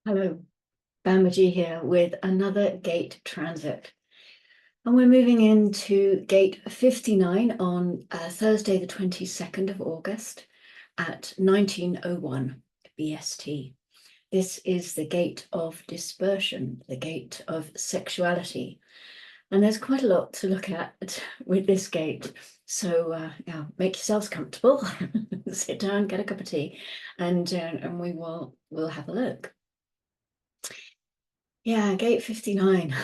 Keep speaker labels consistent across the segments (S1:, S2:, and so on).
S1: Hello, Bambaji here with another gate transit. And we're moving into gate 59 on Thursday, the 22nd of August at 1901 BST. This is the gate of dispersion, the gate of sexuality. And there's quite a lot to look at with this gate. So yeah, make yourselves comfortable, sit down, get a cup of tea, and we'll have a look. Yeah, gate 59.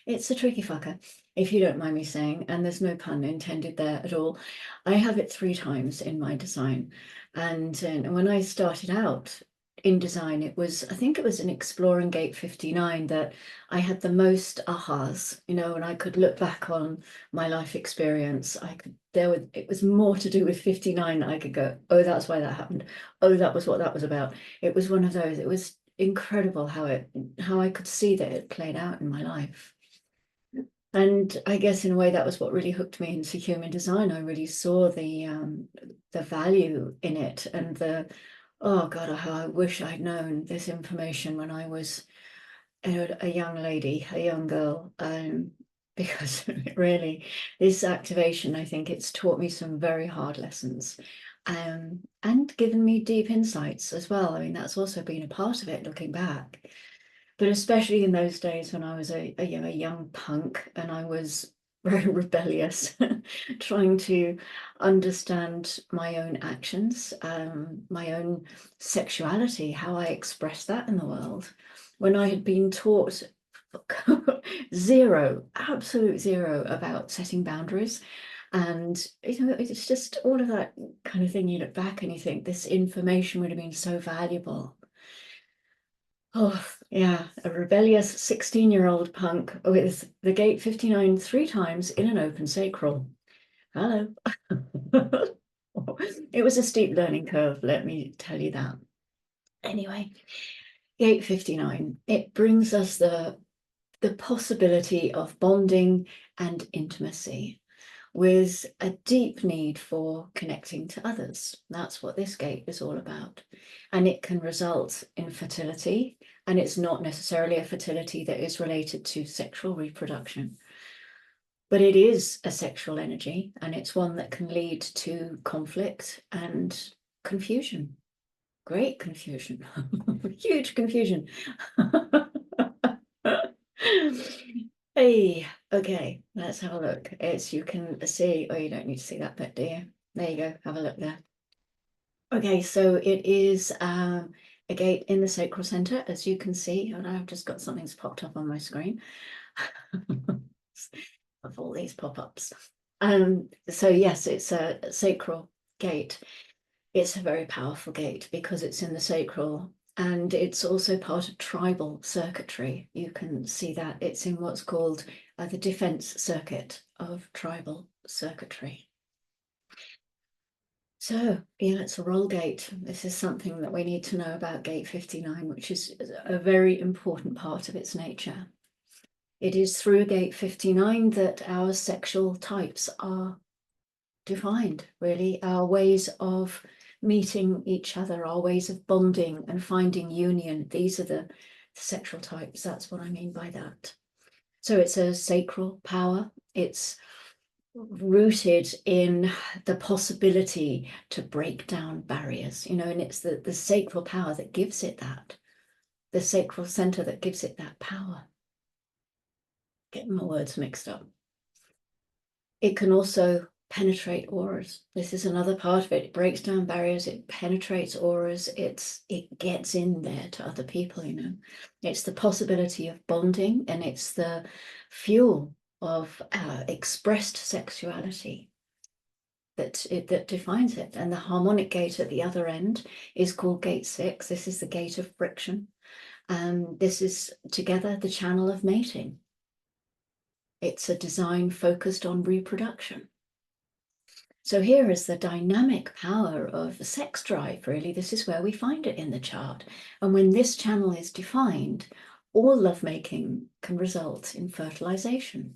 S1: It's a tricky fucker, if you don't mind me saying, and there's no pun intended there at all. I have it 3 times in my design. And when I started out in design, I think it was in exploring gate 59 that I had the most ahas, and I could look back on my life experience. It was more to do with 59 that I could go, oh, that's why that happened. Oh, that was what that was about. It was one of those. It was incredible how I could see that it played out in my life. And I guess in a way that was what really hooked me into human design. I really saw the value in it and oh God, how I wish I'd known this information when I was a young lady, a young girl. Because really, this activation, I think it's taught me some very hard lessons, and given me deep insights as well. I mean, that's also been a part of it looking back. But especially in those days when I was a young punk and I was very rebellious, trying to understand my own actions, my own sexuality, how I expressed that in the world, when I had been taught zero, absolute zero about setting boundaries. And it's just all of that kind of thing. You look back and you think this information would have been so valuable. Oh, yeah, a rebellious 16-year-old punk with the gate 59 3 times in an open sacral. Hello. It was a steep learning curve, let me tell you that. Anyway, gate 59, it brings us the possibility of bonding and intimacy with a deep need for connecting to others. That's what this gate is all about. And it can result in fertility, and it's not necessarily a fertility that is related to sexual reproduction, but it is a sexual energy, and it's one that can lead to conflict and confusion. Great confusion, huge confusion. Hey, okay, let's have a look. You can see, oh, you don't need to see that bit, do you? There you go, have a look there. Okay, so it is a gate in the sacral center, as you can see, and I've just got something's popped up on my screen of all these pop-ups. So yes, it's a sacral gate. It's a very powerful gate because it's in the sacral, and it's also part of tribal circuitry. You can see that it's in what's called the defense circuit of tribal circuitry. So yeah, it's a roll gate. This is something that we need to know about gate 59, which is a very important part of its nature. It is through gate 59 that our sexual types are defined, really, our ways of meeting each other, our ways of bonding and finding union. These are the sexual types. That's what I mean by that. So it's a sacral power. It's rooted in the possibility to break down barriers, and it's the sacral power that gives it that, the sacral center that gives it that power. Getting my words mixed up. It can also penetrate auras. This is another part of it. It breaks down barriers, it penetrates auras, it gets in there to other people. It's the possibility of bonding, and it's the fuel of expressed sexuality that defines it. And the harmonic gate at the other end is called gate 6. This is the gate of friction. This is together the channel of mating. It's a design focused on reproduction. So here is the dynamic power of the sex drive, really. This is where we find it in the chart. And when this channel is defined, all lovemaking can result in fertilization.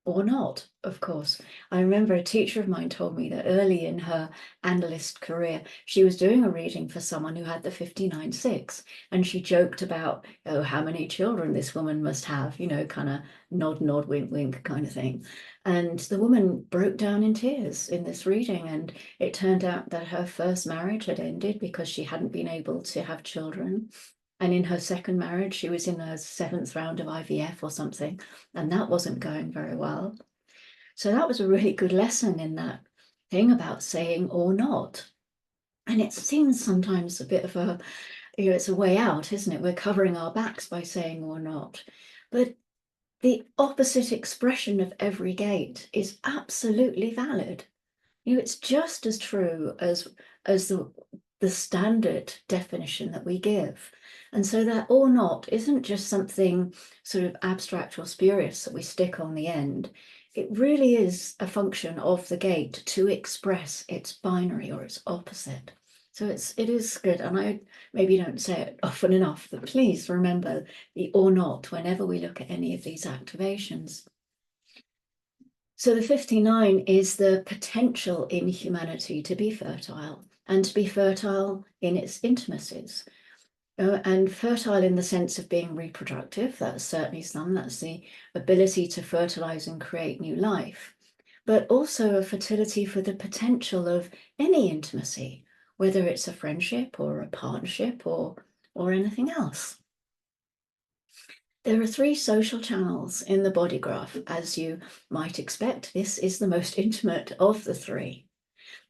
S1: or not, of course. I remember a teacher of mine told me that early in her analyst career, she was doing a reading for someone who had the 59-6, and she joked about, oh, how many children this woman must have, you know, kind of nod, nod, wink, wink kind of thing. And the woman broke down in tears in this reading, and it turned out that her first marriage had ended because she hadn't been able to have children. And in her second marriage, she was in her 7th round of IVF or something, and that wasn't going very well. So that was a really good lesson in that thing about saying or not. And it seems sometimes a bit of a, you know, it's a way out, isn't it? We're covering our backs by saying or not. But the opposite expression of every gate is absolutely valid. You know, it's just as true as the standard definition that we give. And so that or not isn't just something sort of abstract or spurious that we stick on the end. It really is a function of the gate to express its binary or its opposite. So it is good. And I maybe don't say it often enough, but please remember the or not whenever we look at any of these activations. So the 59 is the potential in humanity to be fertile and to be fertile in its intimacies. And fertile in the sense of being reproductive, that's certainly some, that's the ability to fertilize and create new life, but also a fertility for the potential of any intimacy, whether it's a friendship or a partnership or anything else. There are 3 social channels in the body graph, as you might expect. This is the most intimate of the 3.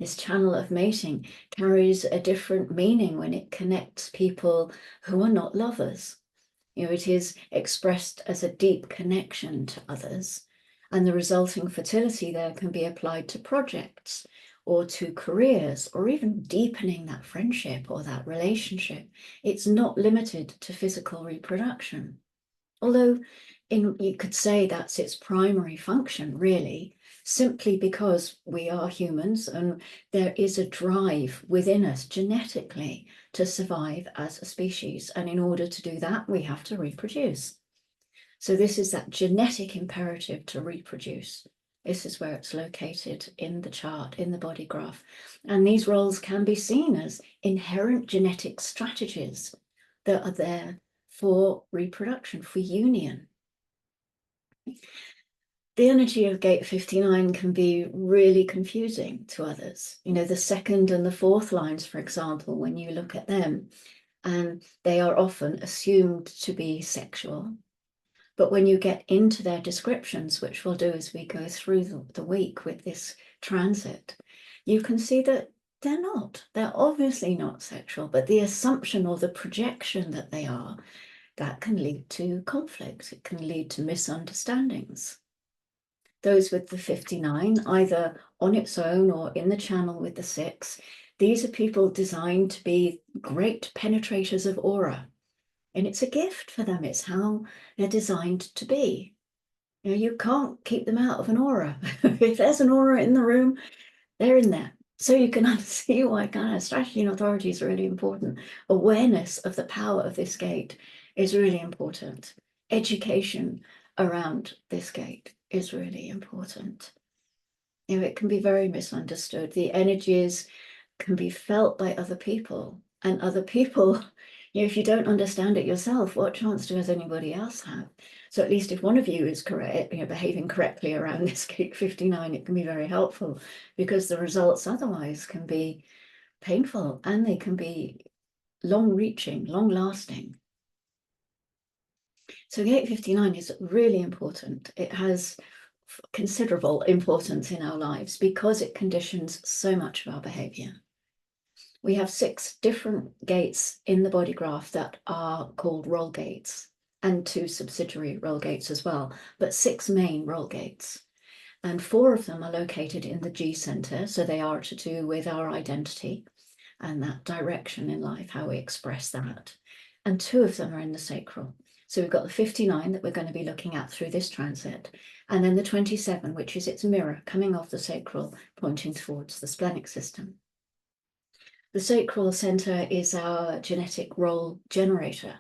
S1: This channel of mating carries a different meaning when it connects people who are not lovers. You know, it is expressed as a deep connection to others, and the resulting fertility there can be applied to projects or to careers or even deepening that friendship or that relationship. It's not limited to physical reproduction. Although you could say that's its primary function, really, simply because we are humans and there is a drive within us genetically to survive as a species. And in order to do that, we have to reproduce. So this is that genetic imperative to reproduce. This is where it's located in the chart, in the body graph. And these roles can be seen as inherent genetic strategies that are there for reproduction, for union. The energy of gate 59 can be really confusing to others. You know, the 2nd and the 4th lines, for example, when you look at them, and they are often assumed to be sexual. But when you get into their descriptions, which we'll do as we go through the week with this transit, you can see that they're not. They're obviously not sexual, but the assumption or the projection that they are, that can lead to conflict. It can lead to misunderstandings. Those with the 59, either on its own or in the channel with the 6, these are people designed to be great penetrators of aura. And it's a gift for them. It's how they're designed to be. You know, you can't keep them out of an aura. If there's an aura in the room, they're in there. So you can see why kind of strategy and authority is really important. Awareness of the power of this gate is really important. Education around this gate is really important. You know, it can be very misunderstood. The energies can be felt by other people, and other people, you know, if you don't understand it yourself, what chance does anybody else have? So at least if one of you is correct, you know, behaving correctly around this gate 59, it can be very helpful, because the results otherwise can be painful and they can be long-reaching, long-lasting. So gate 59 is really important. It has considerable importance in our lives because it conditions so much of our behavior. We have 6 different gates in the body graph that are called role gates, and 2 subsidiary role gates as well, but 6 main role gates. And 4 of them are located in the G center, so they are to do with our identity and that direction in life, how we express that. And 2 of them are in the sacral. So we've got the 59 that we're going to be looking at through this transit, and then the 27, which is its mirror coming off the sacral, pointing towards the splenic system. The sacral center is our genetic role generator.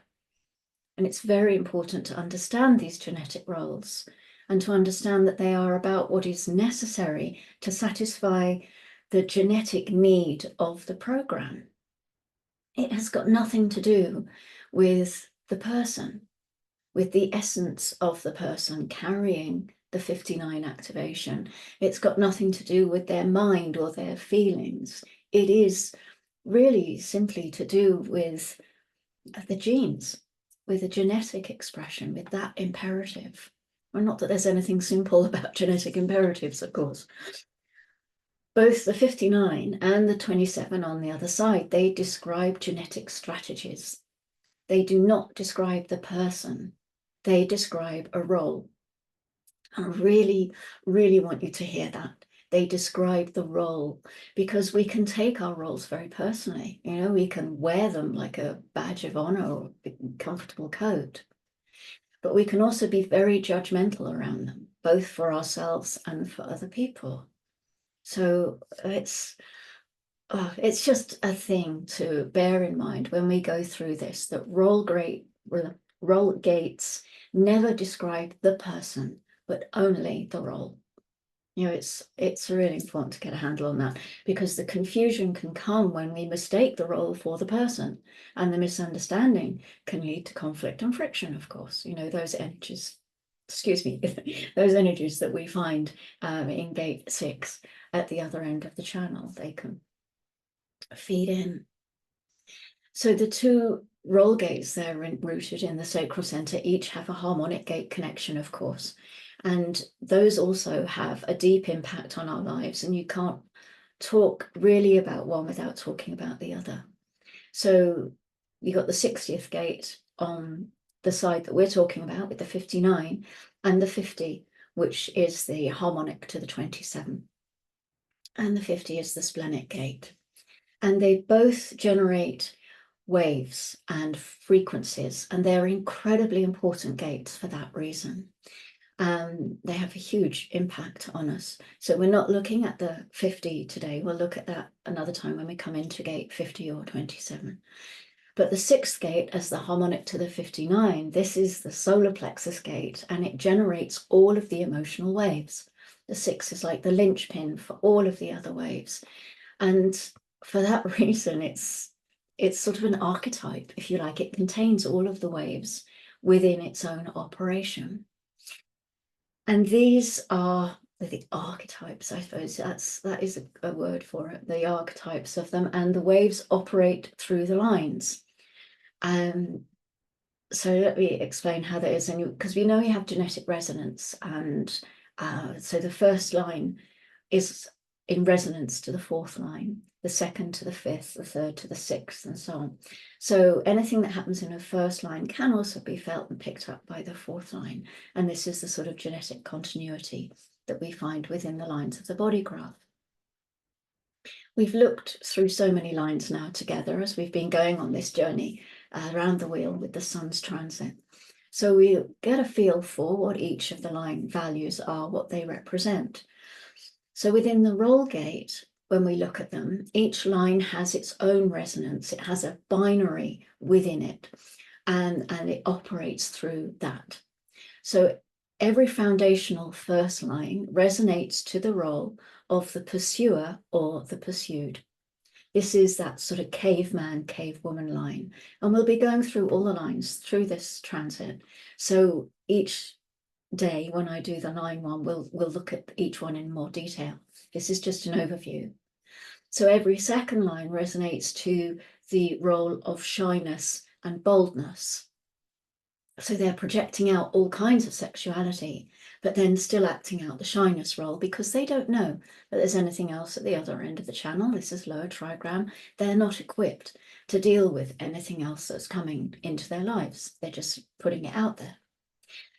S1: And it's very important to understand these genetic roles and to understand that they are about what is necessary to satisfy the genetic need of the program. It has got nothing to do with the person, with the essence of the person carrying the 59 activation. It's got nothing to do with their mind or their feelings. It is really simply to do with the genes, with a genetic expression, with that imperative. Well, not that there's anything simple about genetic imperatives, of course. Both the 59 and the 27 on the other side, they describe genetic strategies. They do not describe the person. They describe a role. I really, really want you to hear that. They describe the role, because we can take our roles very personally. You know, we can wear them like a badge of honor or a comfortable coat. But we can also be very judgmental around them, both for ourselves and for other people. So it's just a thing to bear in mind when we go through this, that role gates never describe the person, but only the role. You know, it's really important to get a handle on that, because the confusion can come when we mistake the role for the person, and the misunderstanding can lead to conflict and friction, of course. You know, those energies, excuse me, those energies that we find in gate 6 at the other end of the channel, they can feed in. So the two role gates there rooted in the sacral center each have a harmonic gate connection, of course. And those also have a deep impact on our lives. And you can't talk really about one without talking about the other. So you got the 60th gate on the side that we're talking about with the 59, and the 50, which is the harmonic to the 27. And the 50 is the splenic gate. And they both generate waves and frequencies, and they're incredibly important gates for that reason. They have a huge impact on us. So we're not looking at the 50 today. We'll look at that another time when we come into gate 50 or 27. But the 6th gate, as the harmonic to the 59, this is the solar plexus gate, and it generates all of the emotional waves. The 6 is like the linchpin for all of the other waves. And for that reason, it's sort of an archetype, if you like. It contains all of the waves within its own operation. And these are the archetypes, I suppose. That is a word for it, the archetypes of them. And the waves operate through the lines. So let me explain how that is. And because we know you have genetic resonance. And so the first line is in resonance to the 4th line, the 2nd to the 5th, the 3rd to the 6th, and so on. So anything that happens in a first line can also be felt and picked up by the 4th line. And this is the sort of genetic continuity that we find within the lines of the body graph. We've looked through so many lines now together as we've been going on this journey around the wheel with the sun's transit. So we get a feel for what each of the line values are, what they represent. So within the role gate, when we look at them, each line has its own resonance. It has a binary within it, and it operates through that. So every foundational first line resonates to the role of the pursuer or the pursued. This is that sort of caveman, cavewoman line. And we'll be going through all the lines through this transit. So each day when I do the line one, we'll look at each one in more detail. This is just an overview. So every second line resonates to the role of shyness and boldness. So they're projecting out all kinds of sexuality, but then still acting out the shyness role because they don't know that there's anything else at the other end of the channel. This is lower trigram. They're not equipped to deal with anything else that's coming into their lives. They're just putting it out there.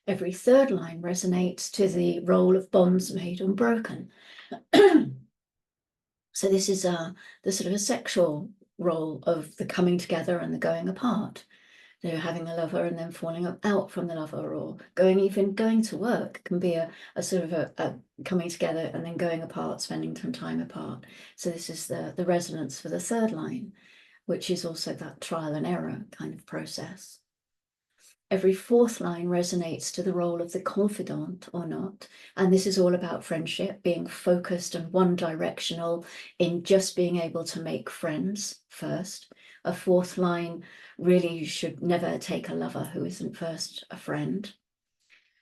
S1: Every third line resonates to the role of bonds made and broken. So this is the sort of a sexual role of the coming together and the going apart. You know, having a lover and then falling out from the lover, or going to work can be a sort of a coming together and then going apart, spending some time apart. So this is the resonance for the third line, which is also that trial and error kind of process. Every fourth line resonates to the role of the confidant or not. And this is all about friendship, being focused and one-directional in just being able to make friends first. A fourth line, really, you should never take a lover who isn't first a friend.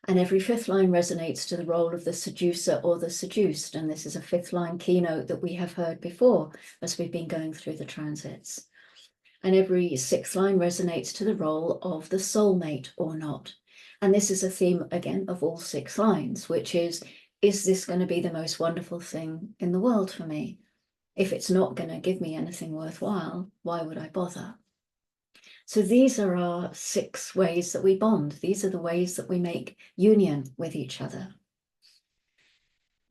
S1: And every fifth line resonates to the role of the seducer or the seduced. And this is a fifth line keynote that we have heard before as we've been going through the transits. And every sixth line resonates to the role of the soulmate or not. And this is a theme, again, of all 6 lines, which is this going to be the most wonderful thing in the world for me? If it's not going to give me anything worthwhile, why would I bother? So these are our 6 ways that we bond. These are the ways that we make union with each other.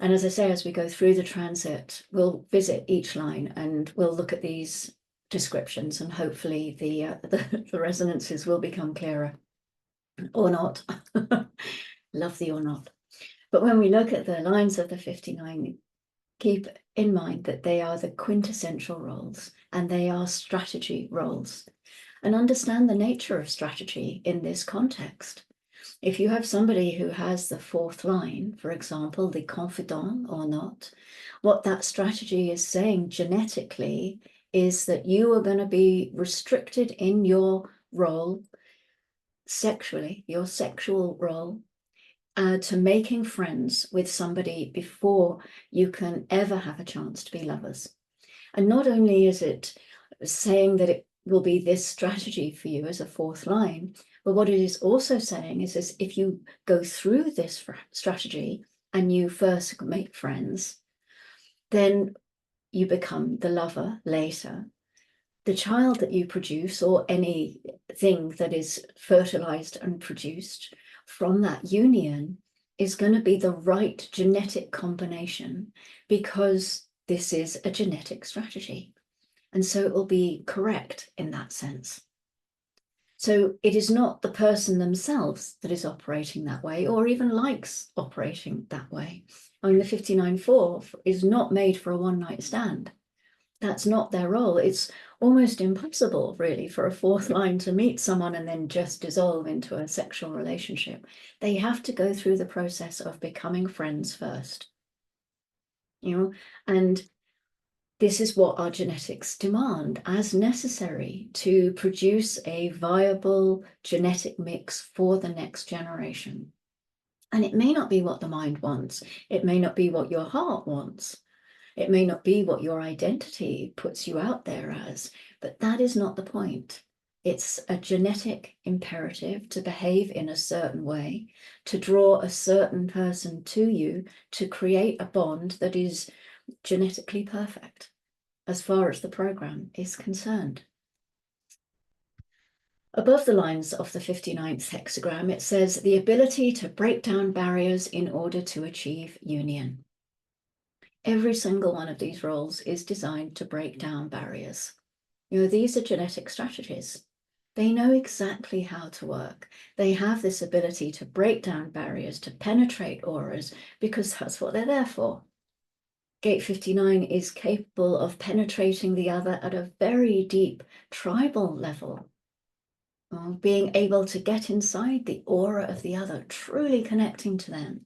S1: And as I say, as we go through the transit, we'll visit each line and we'll look at these descriptions, and hopefully the resonances will become clearer, or not. Love the or not. But when we look at the lines of the 59, keep in mind that they are the quintessential roles and they are strategy roles. And understand the nature of strategy in this context. If you have somebody who has the 4th line, for example, the confidant or not, what that strategy is saying genetically is that you are going to be restricted in your role sexually, your sexual role, to making friends with somebody before you can ever have a chance to be lovers. And not only is it saying that it will be this strategy for you as a 4th line, but what it is also saying is this: if you go through this strategy and you first make friends, then you become the lover later. The child that you produce, or anything that is fertilized and produced from that union, is going to be the right genetic combination, because this is a genetic strategy. And so it will be correct in that sense. So it is not the person themselves that is operating that way, or even likes operating that way. I mean, the 59-4 is not made for a one-night stand. That's not their role. It's almost impossible, really, for a 4th line to meet someone and then just dissolve into a sexual relationship. They have to go through the process of becoming friends first. And this is what our genetics demand as necessary to produce a viable genetic mix for the next generation. And it may not be what the mind wants. It may not be what your heart wants. It may not be what your identity puts you out there as, but that is not the point. It's a genetic imperative to behave in a certain way, to draw a certain person to you, to create a bond that is genetically perfect as far as the program is concerned. Above the lines of the 59th hexagram, it says the ability to break down barriers in order to achieve union. Every single one of these roles is designed to break down barriers. These are genetic strategies. They know exactly how to work. They have this ability to break down barriers, to penetrate auras, because that's what they're there for. Gate 59 is capable of penetrating the other at a very deep tribal level, being able to get inside the aura of the other, truly connecting to them.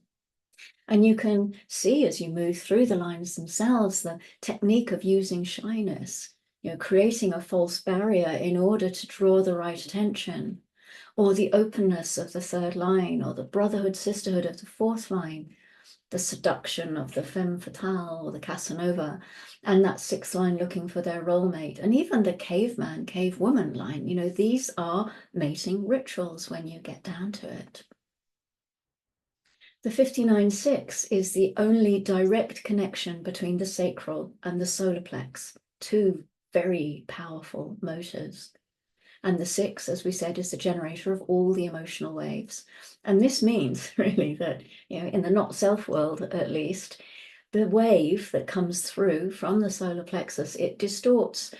S1: And you can see as you move through the lines themselves, the technique of using shyness, creating a false barrier in order to draw the right attention, or the openness of the 3rd line, or the brotherhood, sisterhood of the 4th line, the seduction of the femme fatale or the Casanova, and that 6th line looking for their role mate, and even the caveman, cavewoman line. These are mating rituals when you get down to it. The 59-6 is the only direct connection between the sacral and the solar plex, 2 very powerful motors. And the 6, as we said, is the generator of all the emotional waves. And this means really that, in the not self world, at least, the wave that comes through from the solar plexus, it distorts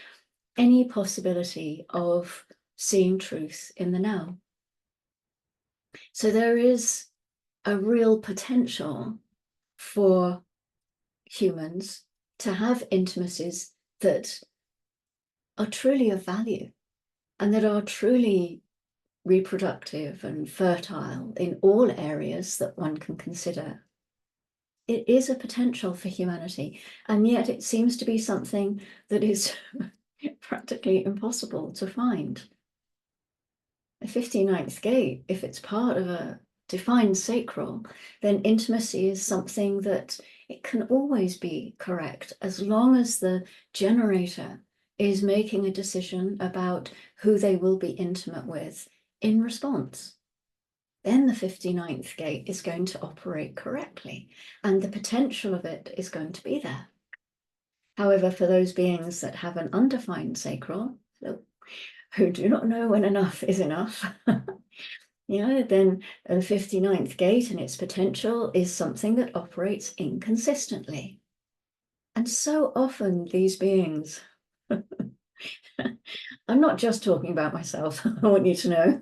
S1: any possibility of seeing truth in the now. So there is a real potential for humans to have intimacies that are truly of value and that are truly reproductive and fertile in all areas that one can consider. It is a potential for humanity, and yet it seems to be something that is practically impossible to find. The 59th gate, if it's part of a defined sacral, then intimacy is something that it can always be correct as long as the generator is making a decision about who they will be intimate with in response. Then the 59th gate is going to operate correctly, and the potential of it is going to be there. However, for those beings that have an undefined sacral, who do not know when enough is enough, then the 59th gate and its potential is something that operates inconsistently. And so often these beings, I'm not just talking about myself, I want you to know.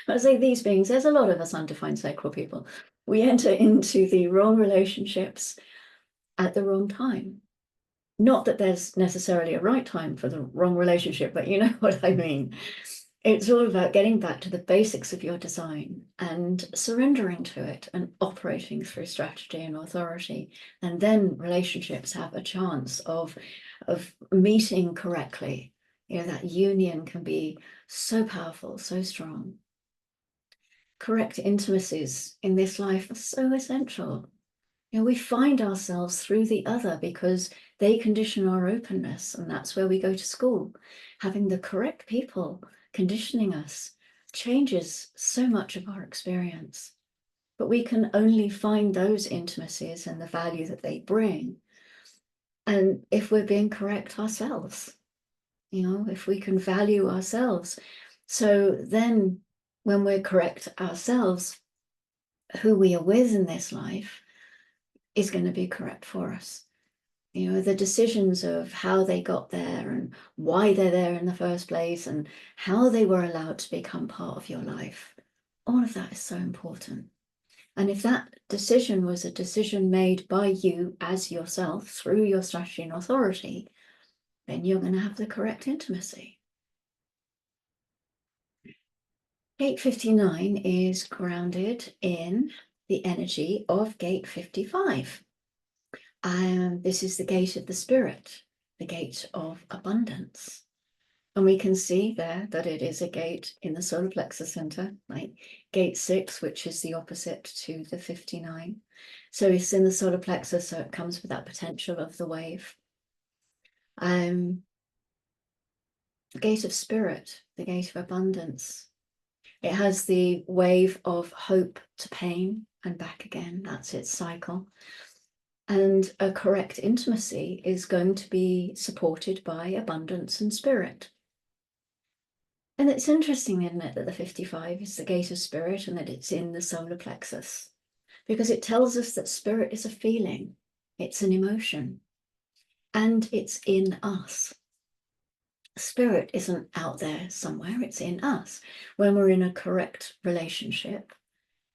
S1: I say these beings, there's a lot of us undefined sacral people. We enter into the wrong relationships at the wrong time. Not that there's necessarily a right time for the wrong relationship, but you know what I mean. It's all about getting back to the basics of your design and surrendering to it and operating through strategy and authority. And then relationships have a chance of meeting correctly. That union can be so powerful, so strong. Correct intimacies in this life are so essential. We find ourselves through the other because they condition our openness, and that's where we go to school. Having the correct people conditioning us changes so much of our experience. But we can only find those intimacies and the value that they bring. And if we're being correct ourselves, if we can value ourselves. So then when we're correct ourselves, who we are with in this life is going to be correct for us. The decisions of how they got there and why they're there in the first place and how they were allowed to become part of your life. All of that is so important. And if that decision was a decision made by you as yourself through your strategy and authority, then you're going to have the correct intimacy. Gate 59 is grounded in the energy of gate 55. This is the gate of the spirit, the gate of abundance. And we can see there that it is a gate in the solar plexus center, like gate 6, which is the opposite to the 59. So it's in the solar plexus, so it comes with that potential of the wave. The gate of spirit, the gate of abundance. It has the wave of hope to pain and back again. That's its cycle. And a correct intimacy is going to be supported by abundance and spirit. And it's interesting, isn't it, that the 55 is the gate of spirit and that it's in the solar plexus, because it tells us that spirit is a feeling, it's an emotion, and it's in us. Spirit isn't out there somewhere, it's in us. When we're in a correct relationship,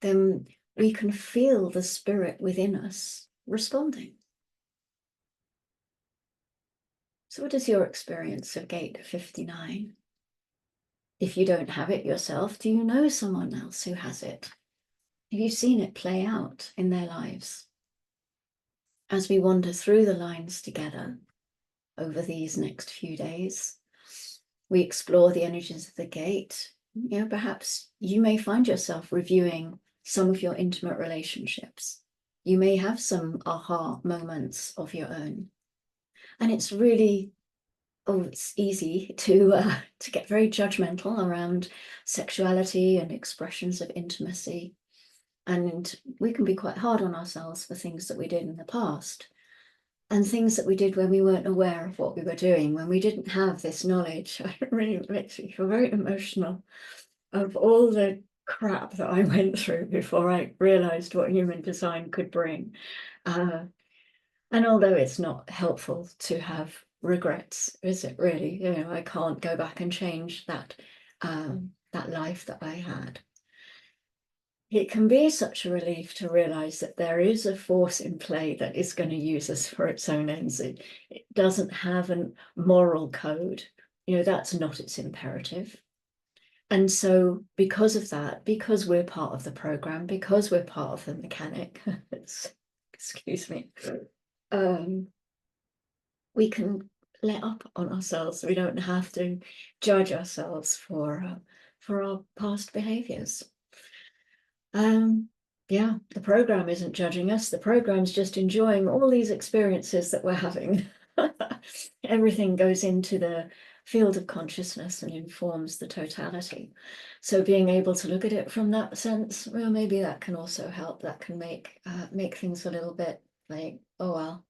S1: then we can feel the spirit within us responding. So what is your experience of gate 59? If you don't have it yourself, do you know someone else who has it? Have you seen it play out in their lives? As we wander through the lines together over these next few days, we explore the energies of the gate. Perhaps you may find yourself reviewing some of your intimate relationships. You may have some aha moments of your own. And it's really, it's easy to get very judgmental around sexuality and expressions of intimacy. And we can be quite hard on ourselves for things that we did in the past and things that we did when we weren't aware of what we were doing, when we didn't have this knowledge. It really makes me feel very emotional of all the crap that I went through before I realized what human design could bring. And although it's not helpful to have regrets, is it really? I can't go back and change that life that I had. It can be such a relief to realize that there is a force in play that is going to use us for its own ends. It doesn't have a moral code. That's not its imperative. And so because of that, because we're part of the program, because we're part of the mechanic, excuse me, we can let up on ourselves. We don't have to judge ourselves for our past behaviors. Yeah, the program isn't judging us. The program's just enjoying all these experiences that we're having. Everything goes into the field of consciousness and informs the totality. So being able to look at it from that sense, well, maybe that can also help. That can make things a little bit like, oh well,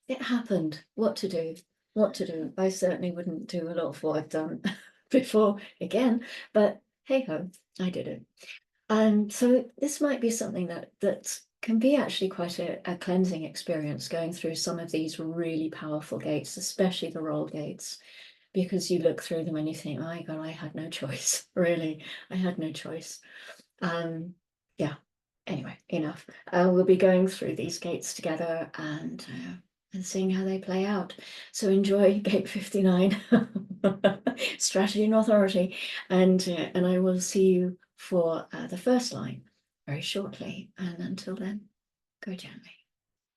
S1: it happened. What to do? What to do? I certainly wouldn't do a lot of what I've done before again, but hey ho, I did it. And so this might be something that can be actually quite a cleansing experience, going through some of these really powerful gates, especially the roll gates, because you look through them and you think, my God, I had no choice. Really, I had no choice. Yeah. Anyway, enough. We'll be going through these gates together and seeing how they play out. So enjoy Gate 59, Strategy and Authority, and I will see you for the first line very shortly. And until then, go gently.